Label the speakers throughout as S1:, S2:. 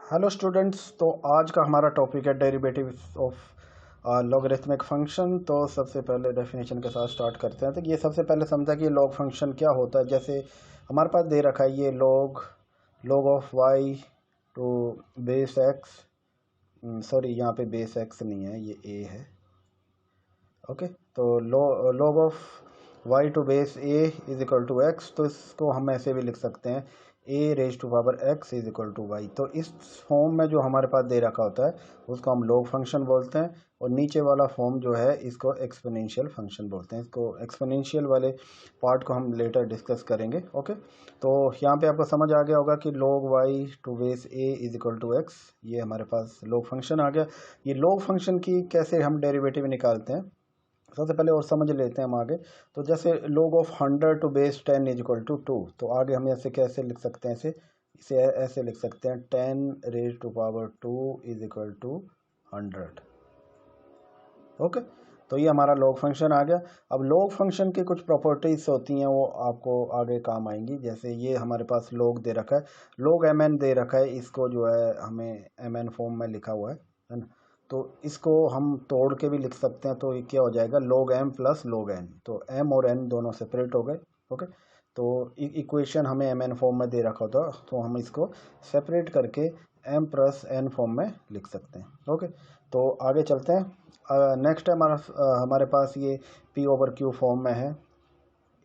S1: Hello students. तो आज का हमारा टॉपिक है डेरिवेटिव्स ऑफ लॉगरिथमिक फंक्शन। तो सबसे पहले डेफिनेशन के साथ स्टार्ट करते हैं। तो ये सबसे पहले समझा कि लॉग फंक्शन क्या होता है। जैसे हमारे पास दे रखा है ये log of y to base x, sorry यहाँ पे बेस एक्स नहीं है, ये ए है। ओके, तो log of y to base a is equal to x. तो इसको हम ऐसे भी लिख सकते हैं a raise to power x is equal to y. तो इस फॉर्म में जो हमारे पास दे रखा होता है उसको हम लॉग फंक्शन बोलते हैं, और नीचे वाला फॉर्म जो है इसको एक्सपोनेंशियल फंक्शन बोलते हैं। इसको एक्सपोनेंशियल वाले पार्ट को हम लेटर डिस्कस करेंगे। ओके, तो यहाँ पे आपको समझ आ गया होगा कि log y to base a is equal to x, ये हमारे पास लॉग फंक्शन आ गया। ये लॉग फंक्शन की कैसे हम डेरिवेटिव निकालते हैं सबसे पहले और समझ लेते हैं हम आगे। तो जैसे log of 100 to base 10 is equal to 2, तो आगे हम ऐसे कैसे लिख सकते हैं, इसे ऐसे लिख सकते हैं 10 raise to power 2 is equal to 100। Okay, तो ये हमारा log फंक्शन आ गया। अब log फंक्शन की कुछ प्रॉपर्टीज होती हैं वो आपको आगे काम आएंगी। जैसे ये हमारे पास log दे रखा है, log mn दे रखा है, इसको जो है हमें mn फॉर्म में लिखा हुआ है ना। तो इसको हम तोड़ के भी लिख सकते हैं। तो ये क्या हो जाएगा, log m plus log n। तो m और n दोनों सेपरेट हो गए। ओके, तो इक्वेशन हमें mn फॉर्म में दे रखा होता, तो हम इसको सेपरेट करके m प्लस n फॉर्म में लिख सकते हैं। ओके, तो आगे चलते हैं। नेक्स्ट है हमारे पास ये p ओवर q फॉर्म में है,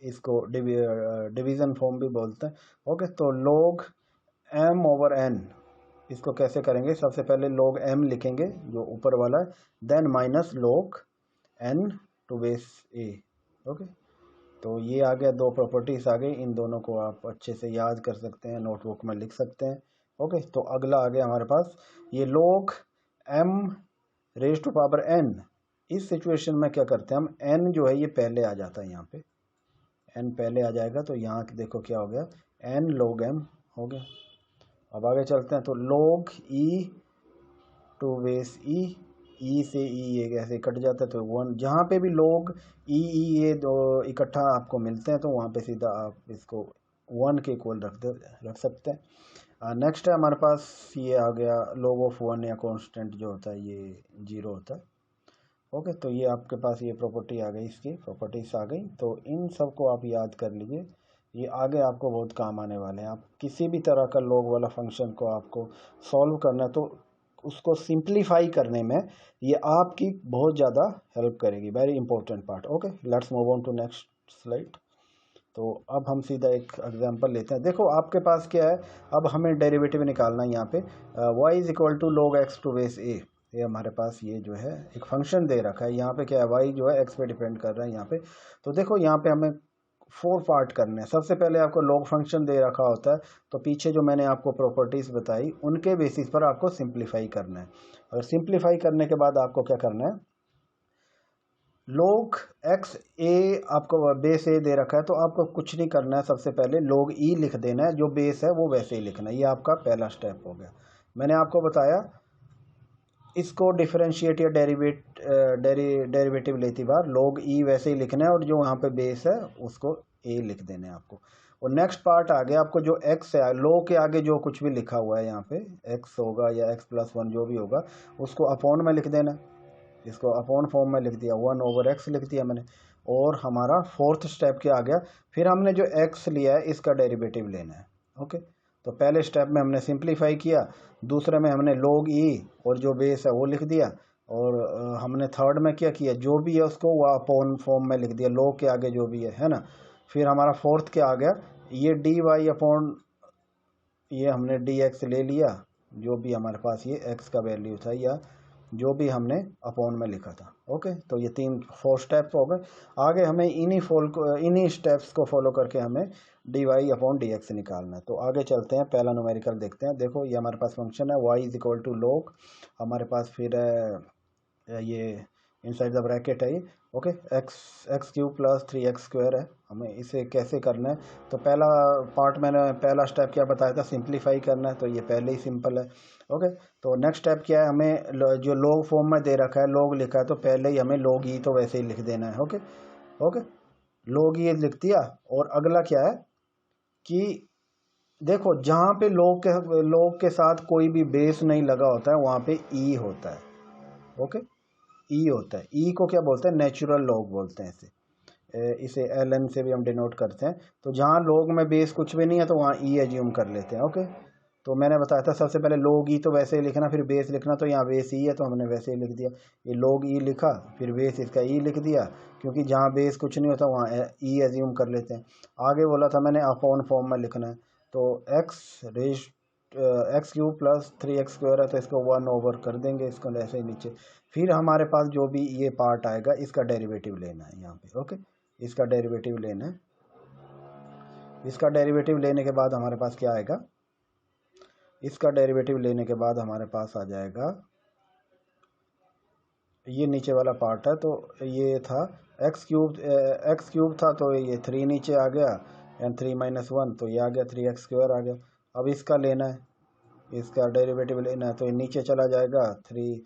S1: इसको डिवीजन फॉर्म भी बोलते हैं। ओके, तो log m ओवर n, इसको कैसे करेंगे, सबसे पहले log m लिखेंगे जो ऊपर वाला है, then minus log n to base a। Okay, तो ये आ गया, दो प्रॉपर्टीज आ गई, इन दोनों को आप अच्छे से याद कर सकते हैं, नोटबुक में लिख सकते हैं। ओके, तो अगला आ गया हमारे पास ये log m raise to power n। इस सिचुएशन में क्या करते हैं हम, n जो है ये पहले आ जाता है, यहाँ पे n पहले आ जाएगा, तो यहाँ देखो क्या हो गया, n log m हो गया। अब आगे चलते हैं, तो log e टू बेस ई से ई ये कैसे कट जाता है, तो वन, जहाँ पे भी log ई ये दो इकट्ठा आपको मिलते हैं तो वहाँ पे सीधा आप इसको वन के इक्वल रख सकते हैं। नेक्स्ट है हमारे पास ये आ गया log ऑफ वन या कांस्टेंट जो होता है ये 0 होता है। ओके, तो ये आपके पास ये प्रॉपर्टी आ गई, इसकी प्रॉपर्टीज आ गई। तो इन सब को आप याद कर लीजिए, ये आगे आपको बहुत काम आने वाले हैं। आप किसी भी तरह का log वाला फंक्शन को आपको सॉल्व करना है तो उसको सिंप्लीफाई करने में ये आपकी बहुत ज़्यादा हेल्प करेगी, very important part. Okay, let's move on to next slide. तो अब हम सीधा एक एग्जांपल लेते हैं। देखो आपके पास क्या है, अब हमें डेरिवेटिव निकालना है। यहाँ पे y is equal to log x to base a, ये हमारे पास ये जो है एक फंक्शन दे रखा है। यहाँ पे क्या है, y जो है x पे डिपेंड कर रहा है यहाँ पे। तो देखो यहाँ पे हमें 4 पार्ट करने हैं। सबसे पहले आपको log फंक्शन दे रखा होता है, तो पीछे जो मैंने आपको प्रॉपर्टीज बताई उनके बेसिस पर आपको सिंप्लीफाई करना है। और सिंप्लीफाई करने के बाद आपको क्या करना है, log x a आपको बेस ए दे रखा है, तो आपको कुछ नहीं करना है, सबसे पहले log e लिख देना है, जो बेस है वो वैसे ही लिखना है। ये आपका पहला स्टेप हो गया। मैंने आपको बताया इसको डिफरेंशिएट या डेरिवेटिव लेती बार log e वैसे ही लिखना है, और जो वहाँ पे बेस है उसको a लिख देना है आपको। और नेक्स्ट पार्ट आ गया, आपको जो x है log के आगे जो कुछ भी लिखा हुआ है यहाँ पे x होगा या x प्लस वन जो भी होगा उसको अपॉन में लिख देना है। इसको अपॉन फॉर्म में लिख दिया, 1 ओवर x लिख दिया मैंने। और हमारा फोर्थ स्टेप क्या आ गया, फिर हमने जो x लिया है इसका डेरिवेटिव लेना है। ओके, तो पहले स्टेप में हमने सिंप्लीफाई किया, दूसरे में हमने log e और जो बेस है वो लिख दिया, और हमने थर्ड में क्या किया, जो भी है उसको वो अपॉन फॉर्म में लिख दिया, log के आगे जो भी है ना। फिर हमारा फोर्थ क्या आ गया, ये dy अपॉन ये हमने dx ले लिया, जो भी हमारे पास ये x का वैल्यू था या जो भी हमने अपॉन में लिखा था। ओके, तो ये 4 स्टेप हो गए। आगे हमें इन्हीं स्टेप्स को फॉलो करके हमें dy अपॉन dx निकालना है। तो आगे चलते हैं, पहला न्यूमेरिकल देखते हैं। देखो ये हमारे पास फंक्शन है y is equal to log, हमारे पास फिर ये इनसाइड द ब्रैकेट है ये। Okay, x cube plus 3x square है। हमें इसे कैसे करना है, तो पहला पार्ट मैंने पहला स्टेप क्या बताया था, सिंप्लीफाई करना है, तो ये पहले ही सिंपल है। ओके, तो नेक्स्ट स्टेप क्या है, हमें जो log फॉर्म में दे रखा है log लिखा है, तो पहले ही हमें log e तो वैसे ही लिख देना है। ओके ओके, log e लिख दिया। और अगला क्या है कि देखो जहाँ पे लोग के साथ कोई भी बेस नहीं लगा होता है वहाँ पे ई होता है। ओके, ई होता है। ई को क्या बोलते हैं? नेचुरल लॉग बोलते हैं इसे। इसे एल एन से भी हम डिनोट करते हैं। तो जहाँ लॉग में बेस कुछ भी नहीं है तो वहाँ ई एज्यूम कर लेते हैं। ओके, तो मैंने बताया था सबसे पहले लॉग ई तो वैसे ही लिखना, फिर बेस लिखना। तो यहाँ बेस ई है तो हमने वैसे ही लिख दिया, ये लॉग ई लिखा, फिर बेस इसका ई लिख दिया, क्योंकि जहाँ बेस कुछ नहीं होता वहाँ ई एज्यूम कर लेते हैं। आगे बोला था मैंने अपॉन फॉर्म में लिखना है, तो एक्स क्यूब प्लस 3x² है तो इसको 1 ओवर कर देंगे, इसको ऐसे ही नीचे। फिर हमारे पास जो भी ये पार्ट आएगा इसका डेरिवेटिव लेना है यहाँ पे। ओके, इसका डेरिवेटिव लेना है। इसका डेरिवेटिव लेने के बाद हमारे पास क्या आएगा? इसका डेरिवेटिव लेने के बाद हमारे पास आ जाएगा, ये नीचे वाला पार्ट है तो ये था एक्स क्यूब था तो ये 3 नीचे आ गया, एंड 3 - 1 तो ये आ गया 3x² आ गया। अब इसका लेना है, इसका डेरिवेटिव लेना है तो ये नीचे चला जाएगा, 3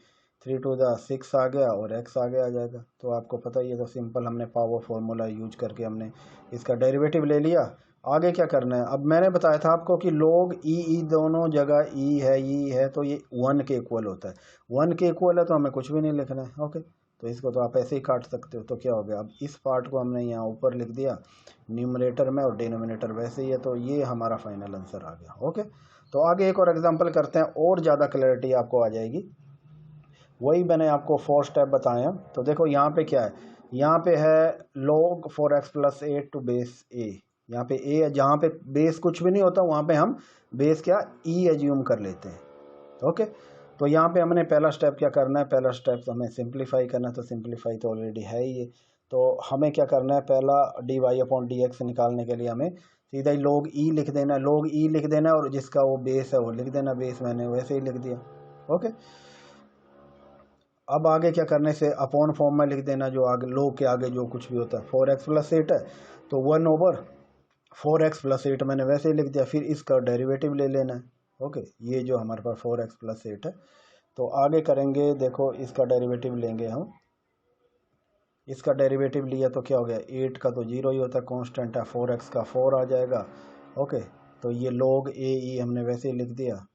S1: 3 × 2 = 6 आ गया और x आगे आ जाएगा। तो आपको पता ही है, तो सिंपल हमने पावर फॉर्मूला यूज करके हमने इसका डेरिवेटिव ले लिया। आगे क्या करना है? अब मैंने बताया था आपको कि लोग ई दोनों जगह ई है तो ये 1 के इक्वल होता है। 1 के इक्वल है तो हमें कुछ भी नहीं लिखना है। ओके, तो इसको तो आप ऐसे ही काट सकते हो। तो क्या हो गया? अब इस पार्ट को हमने यहाँ ऊपर लिख दिया न्यूमरेटर में, और डिनोमिनेटर वैसे ही है, तो ये हमारा फाइनल आंसर आ गया। ओके, तो आगे एक और एग्जांपल करते हैं और ज़्यादा क्लैरिटी आपको आ जाएगी। वही मैंने आपको 4 स्टेप बताए हैं। तो देखो यहाँ पे क्या है, यहाँ पे है log 4x+8 टू बेस ए। यहाँ पे ए है, जहाँ पे बेस कुछ भी नहीं होता वहाँ पे हम बेस क्या ई एज्यूम कर लेते हैं। ओके, तो यहाँ पे हमने पहला स्टेप क्या करना है? पहला स्टेप हमें सिंप्लीफाई करना है, तो सिंप्लीफाई तो ऑलरेडी है ही ये। तो हमें क्या करना है? पहला dy/dx निकालने के लिए हमें सीधा ही log ई लिख देना है। log ई लिख देना है और जिसका वो बेस है वो लिख देना। बेस मैंने वैसे ही लिख दिया। ओके, अब आगे क्या करने से अपॉन फॉर्म में लिख देना, जो आगे log के आगे जो कुछ भी होता है। 4x+8 है तो 1/4x+8 मैंने वैसे ही लिख दिया। फिर इसका डेरिवेटिव ले लेना है। ओके, ये जो हमारे पास 4x+8 है, तो आगे करेंगे। देखो इसका डेरिवेटिव लेंगे हम। इसका डेरिवेटिव लिया तो क्या हो गया? 8 का तो 0 ही होता है, कांस्टेंट है। 4x का 4 आ जाएगा। ओके, तो ये log ए ई हमने वैसे ही लिख दिया।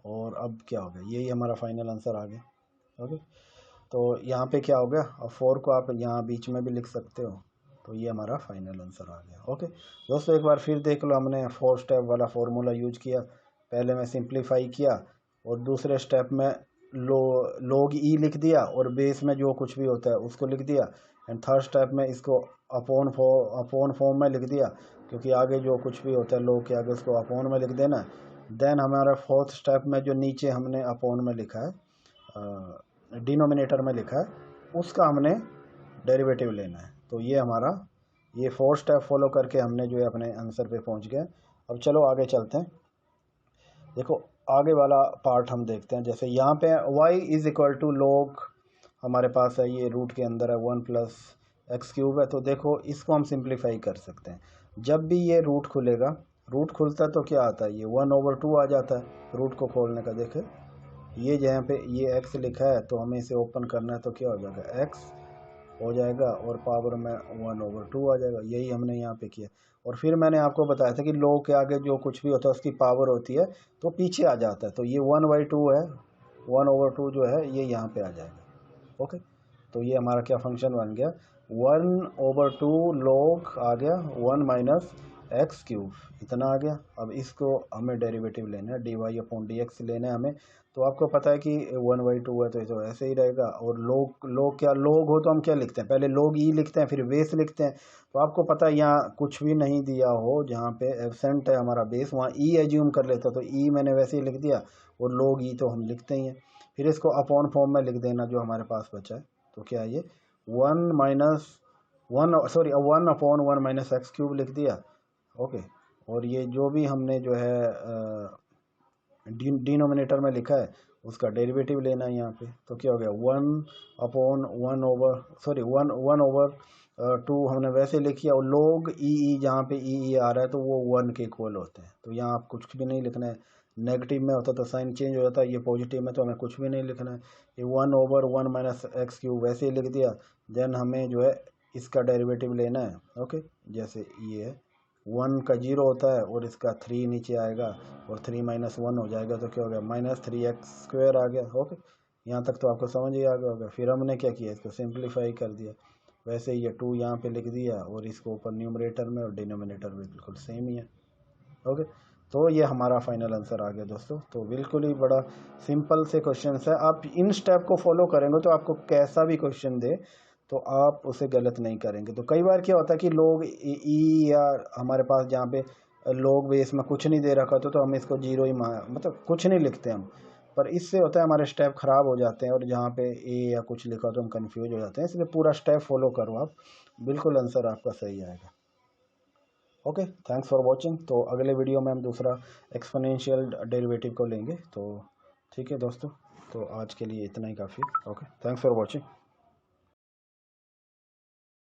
S1: और अब क्या हो गया? यही हमारा फाइनल आंसर आ गया। ओके, तो यहाँ पे क्या हो गया? और 4 को आप यहाँ बीच में भी लिख सकते हो। तो ये हमारा फाइनल आंसर आ गया। ओके दोस्तों, एक बार फिर देख लो, हमने 4 स्टेप वाला फॉर्मूला यूज किया। पहले मैं सिंप्लीफाई किया और दूसरे स्टेप में log ई लिख दिया और बेस में जो कुछ भी होता है उसको लिख दिया। एंड थर्ड स्टेप में इसको अपॉन फॉर्म में लिख दिया, क्योंकि आगे जो कुछ भी होता है log के आगे उसको अपॉन में लिख देना। देन हमारा फोर्थ स्टेप में जो नीचे हमने अपॉन में लिखा है, डिनोमिनेटर में लिखा है, उसका हमने डेरिवेटिव लेना है। तो ये हमारा ये 4 स्टेप फॉलो करके हमने जो है अपने आंसर पे पहुंच गए। अब चलो आगे चलते हैं। देखो आगे वाला पार्ट हम देखते हैं। जैसे यहाँ पे y = log हमारे पास है, ये रूट के अंदर है 1 + x³ है। तो देखो इसको हम सिंप्लीफाई कर सकते हैं। जब भी ये रूट खुलेगा, रूट खुलता है तो क्या आता है? ये 1/2 आ जाता है रूट को खोलने का। देखे ये जहाँ पे ये x लिखा है तो हमें इसे ओपन करना है, तो क्या हो जाएगा? x हो जाएगा और पावर में 1/2 आ जाएगा। यही हमने यहाँ पे किया। और फिर मैंने आपको बताया था कि log के आगे जो कुछ भी होता है उसकी पावर होती है तो पीछे आ जाता है। तो ये 1/2 है, 1/2 जो है ये यहाँ पे आ जाएगा। ओके, तो ये हमारा क्या फंक्शन बन गया? 1/2 log आ गया 1 - x³ इतना आ गया। अब इसको हमें डेरिवेटिव लेना है, dy/dx लेना है हमें। तो आपको पता है कि 1/2 है तो ये तो ऐसे ही रहेगा। और log क्या log हो तो हम क्या लिखते हैं? पहले log ई लिखते हैं फिर बेस लिखते हैं। तो आपको पता है यहाँ कुछ भी नहीं दिया हो, जहाँ पे एब्सेंट है हमारा बेस वहाँ ई एज्यूम कर लेता। तो ई मैंने वैसे ही लिख दिया और log ई तो हम लिखते ही हैं। फिर इसको अपॉन फॉर्म में लिख देना जो हमारे पास बचा है। तो क्या है ये 1/1 x³ लिख दिया। ओके, और ये जो भी हमने जो है डिनोमिनेटर में लिखा है उसका डेरिवेटिव लेना है यहाँ पे। तो क्या हो गया? 1/1/2 हमने वैसे लिखिए। और log ई जहाँ पे ई आ रहा है तो वो 1 के इक्वल होते हैं। तो यहाँ आप कुछ भी नहीं लिखना है। नेगेटिव में होता तो साइन चेंज हो जाता है, ये पॉजिटिव में तो हमें कुछ भी नहीं लिखना है। ये 1/1 - x³ वैसे ही लिख दिया। देन हमें जो है इसका डेरिवेटिव लेना है। ओके, जैसे ये है 1 का 0 होता है और इसका 3 नीचे आएगा और 3 माइनस 1 हो जाएगा, तो क्या हो गया -3x² आ गया। ओके, यहाँ तक तो आपको समझ ही आ गया होगा। फिर हमने क्या किया, इसको सिंप्लीफाई कर दिया। वैसे ये 2 यहाँ पे लिख दिया और इसको ऊपर न्यूमरेटर में और डिनोमिनेटर में बिल्कुल सेम ही है। ओके, तो ये हमारा फाइनल आंसर आ गया दोस्तों। तो बिल्कुल ही बड़ा सिंपल से क्वेश्चन है, आप इन स्टेप को फॉलो करेंगे तो आपको कैसा भी क्वेश्चन दे तो आप उसे गलत नहीं करेंगे। तो कई बार क्या होता है कि लोग ई या हमारे पास जहाँ पे लोग बेस में कुछ नहीं दे रखा तो हम इसको जीरो ही मतलब कुछ नहीं लिखते हम, पर इससे होता है हमारे स्टेप खराब हो जाते हैं और जहाँ पे ए या कुछ लिखा तो हम कंफ्यूज हो जाते हैं। इसलिए पूरा स्टेप फॉलो करो आप, बिल्कुल आंसर आपका सही आएगा। Okay, thanks for watching. तो अगले वीडियो में हम दूसरा एक्सपोनेंशियल डेरिवेटिव को लेंगे। तो ठीक है दोस्तों, तो आज के लिए इतना ही काफ़ी। Okay, thanks for watching.